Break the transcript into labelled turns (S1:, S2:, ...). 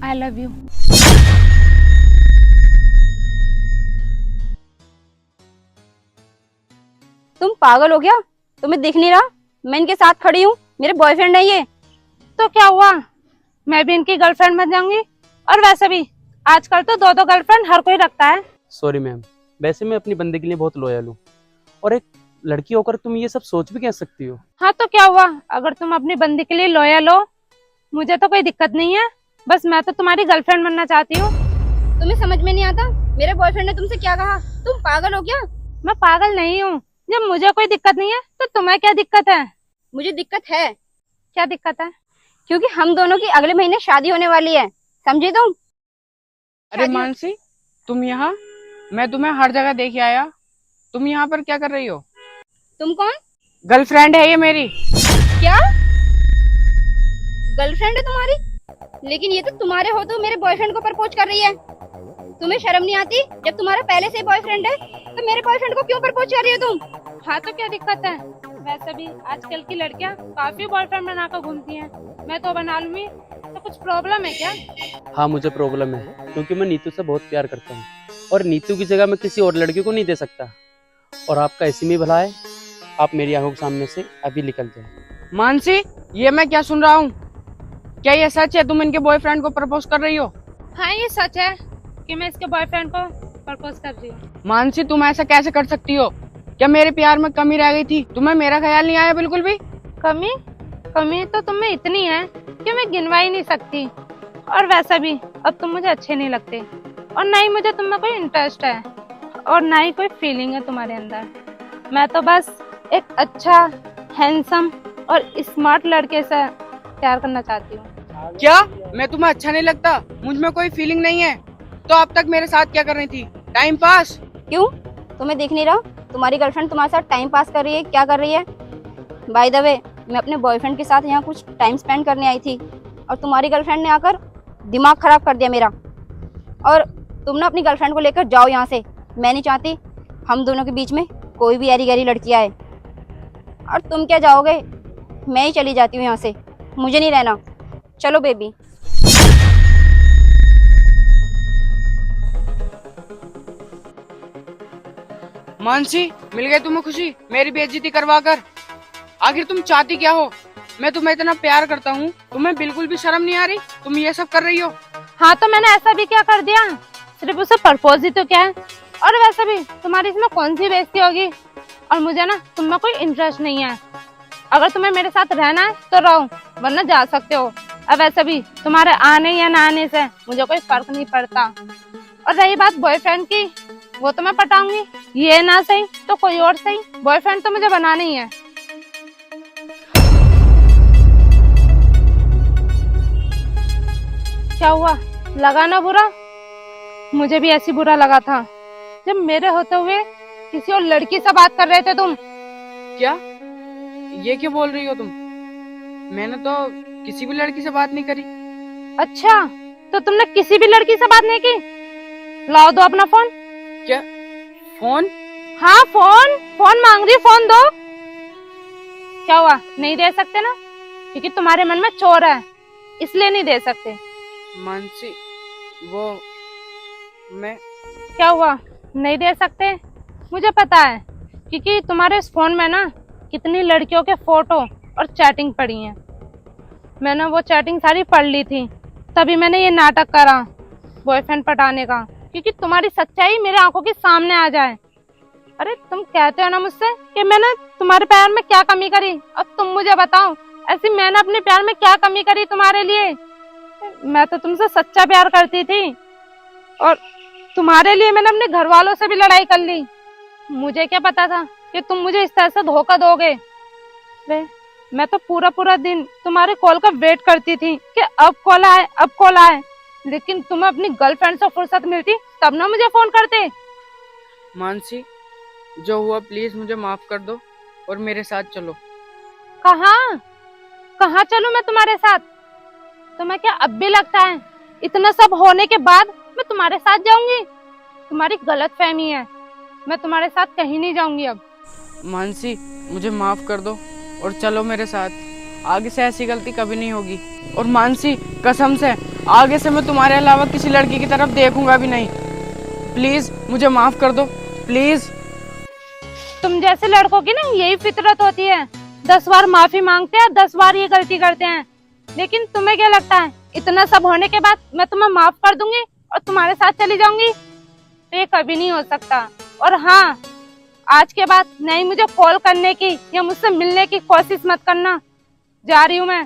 S1: I love you.
S2: तुम पागल हो गया? तुम्हें दिख नहीं रहा मैं इनके साथ खड़ी हूँ? मेरे बॉयफ्रेंड है ये।
S1: तो क्या हुआ, मैं भी इनकी गर्लफ्रेंड बन जाऊंगी। और वैसे भी आजकल तो दो दो गर्लफ्रेंड हर कोई रखता है।
S3: सॉरी मैम, वैसे मैं अपनी बंदे के लिए बहुत लॉयल हूँ, और एक लड़की होकर तुम ये सब सोच भी कह सकती हो?
S1: हाँ तो क्या हुआ, अगर तुम अपनी बंदी के लिए लॉयल हो मुझे तो कोई दिक्कत नहीं है। बस मैं तो तुम्हारी गर्लफ्रेंड बनना चाहती हूँ।
S2: तुम्हें समझ में नहीं आता मेरे बॉयफ्रेंड ने तुमसे क्या कहा? तुम पागल हो क्या?
S1: मैं पागल नहीं हूँ, जब मुझे कोई दिक्कत नहीं है तो तुम्हें क्या दिक्कत है?
S2: मुझे दिक्कत है,
S1: क्या दिक्कत है?
S2: क्योंकि हम दोनों की अगले महीने शादी होने वाली है, समझी तुम?
S4: अरे मानसी, तुम यहाँ? मैं तुम्हें हर जगह देखे आया। तुम यहाँ पर क्या कर रही हो?
S2: तुम कौन?
S4: गर्लफ्रेंड है ये मेरी।
S2: क्या गर्लफ्रेंड है तुम्हारी? लेकिन ये तो तुम्हारे हो तो मेरे बॉयफ्रेंड को प्रपोज कर रही है। तुम्हें शर्म नहीं आती? जब तुम्हारा पहले से बॉयफ्रेंड है तो मेरे बॉयफ्रेंड को क्यों प्रपोज कर रही हो तुम?
S1: हाँ तो क्या दिक्कत है? वैसे भी आजकल की लड़कियाँ काफी बॉयफ्रेंड बनाकर घूमती हैं, मैं तो बना लूंगी, तो कुछ प्रॉब्लम है क्या?
S3: हाँ मुझे प्रॉब्लम है, क्योंकि मैं नीतू से बहुत प्यार करता हूँ, और नीतू की जगह मैं किसी और लड़की को नहीं दे सकता। और आपका इसी में भला है, आप मेरी आंखों के सामने से अभी निकल जाए।
S4: मानसी, ये मैं क्या सुन रहा हूँ? क्या ये सच है? तुम इनके बॉयफ्रेंड को प्रपोज कर रही हो?
S1: हाँ ये सच है कि मैं इसके बॉयफ्रेंड को प्रपोज कर रही हूँ।
S4: मानसी, तुम ऐसा कैसे कर सकती हो? क्या मेरे प्यार में कमी रह गई थी? तुम्हें मेरा ख्याल नहीं आया बिल्कुल भी?
S1: कमी? कमी तो तुम में इतनी है कि मैं गिनवा ही नहीं सकती। और वैसे भी अब तुम मुझे अच्छे नहीं लगते, और ना ही मुझे तुम में कोई इंटरेस्ट है, और ना ही कोई फीलिंग है तुम्हारे अंदर। मैं तो बस एक अच्छा, हैंडसम और स्मार्ट लड़के से प्यार करना चाहती हूँ।
S4: क्या मैं तुम्हें अच्छा नहीं लगता? मुझ में कोई फीलिंग नहीं है तो अब तक मेरे साथ क्या कर रही थी? Time pass?
S2: क्यों, तुम्हें दिख नहीं रहा तुम्हारी गर्लफ्रेंड तुम्हारे साथ टाइम पास कर रही है? क्या कर रही है? बाय द वे, मैं अपने बॉयफ्रेंड के साथ यहाँ कुछ टाइम स्पेंड करने आई थी, और तुम्हारी गर्लफ्रेंड ने आकर दिमाग खराब कर दिया मेरा। और तुम ना अपनी गर्लफ्रेंड को लेकर जाओ यहाँ से। मैं नहीं चाहती हम दोनों के बीच में कोई भी यारी गहरी लड़की आए। और तुम क्या जाओगे? मैं ही चली जाती हूँ यहाँ से, मुझे नहीं रहना। चलो बेबी।
S4: मानसी, मिल गई तुम्हें खुशी मेरी बेइज्जती करवा कर? आखिर तुम चाहती क्या हो? मैं तुम्हें इतना प्यार करता हूँ, तुम्हें बिल्कुल भी शर्म नहीं आ रही? तुम ये सब कर रही हो?
S1: हाँ तो मैंने ऐसा भी क्या कर दिया? सिर्फ उसे प्रपोज ही तो क्या है। और वैसे भी तुम्हारी इसमें कौन सी बेइज्जती होगी? और मुझे ना तुम में कोई इंटरेस्ट नहीं है। अगर तुम्हें मेरे साथ रहना है तो रहो, वरना जा सकते हो। अब वैसे भी तुम्हारे आने या ना आने से मुझे कोई फर्क नहीं पड़ता। और रही बात बॉयफ्रेंड की, वो तो मैं पटाऊंगी, ये ना सही तो कोई और सही, बॉयफ्रेंड तो मुझे बनाना ही है। क्या हुआ, लगा ना बुरा? मुझे भी ऐसी बुरा लगा था जब मेरे होते हुए किसी और लड़की से बात कर रहे थे तुम।
S4: क्या ये क्या बोल रही हो तुम? मैंने तो किसी भी लड़की से बात नहीं करी।
S1: अच्छा, तो तुमने किसी भी लड़की से बात नहीं की? लाओ दो अपना फोन।
S4: क्या फोन?
S1: हाँ फोन, फोन मांग रही, फोन दो। क्या हुआ, नहीं दे सकते ना? क्योंकि तुम्हारे मन में चोर है, इसलिए नहीं दे सकते।
S4: मानसी, वो मैं
S1: क्या हुआ, नहीं दे सकते? मुझे पता है, क्योंकि तुम्हारे इस फोन में ना कितनी लड़कियों के फोटो और चैटिंग पड़ी हैं। मैंने वो चैटिंग सारी पढ़ ली थी, तभी मैंने ये नाटक करा बॉयफ्रेंड पटाने का, क्योंकि तुम्हारी सच्चाई मेरे आंखों के सामने आ जाए। अरे तुम कहते हो ना मुझसे कि मैंने तुम्हारे प्यार में क्या कमी करी, अब तुम मुझे बताओ ऐसी मैंने अपने प्यार में क्या कमी करी तुम्हारे लिए? मैं तो तुमसे सच्चा प्यार करती थी, और तुम्हारे लिए मैंने अपने घर वालों से भी लड़ाई कर ली। मुझे क्या पता था कि तुम मुझे इस तरह से धोखा दोगे। मैं तो पूरा पूरा दिन तुम्हारे कॉल का वेट करती थी कि अब कॉल आए, अब कॉल आए, लेकिन तुम्हें अपनी गर्लफ्रेंड से फुर्सत मिलती तब ना मुझे फोन करते।
S4: मानसी, जो हुआ प्लीज मुझे माफ कर दो और मेरे साथ चलो।
S1: कहाँ कहाँ चलूं मैं तुम्हारे साथ? तुम्हें क्या अब भी लगता है इतना सब होने के बाद मैं तुम्हारे साथ जाऊंगी? तुम्हारी गलत फहमी है, मैं तुम्हारे साथ कहीं नहीं जाऊंगी अब।
S4: मानसी, मुझे माफ कर दो और चलो मेरे साथ, आगे से ऐसी गलती कभी नहीं होगी। और मानसी, कसम से आगे से मैं तुम्हारे अलावा किसी लड़की की तरफ देखूंगा भी नहीं। प्लीज मुझे माफ कर दो, प्लीज।
S1: तुम जैसे लड़कों की ना यही फितरत होती है, 10 बार माफी मांगते हैं, 10 बार ये गलती करते हैं। लेकिन तुम्हें क्या लगता है इतना सब होने के बाद मैं तुम्हें माफ कर दूंगी और तुम्हारे साथ चली जाऊंगी? तो ये कभी नहीं हो सकता। और हाँ, आज के बाद नहीं मुझे कॉल करने की या मुझसे मिलने की कोशिश मत करना। जा रही हूँ मैं।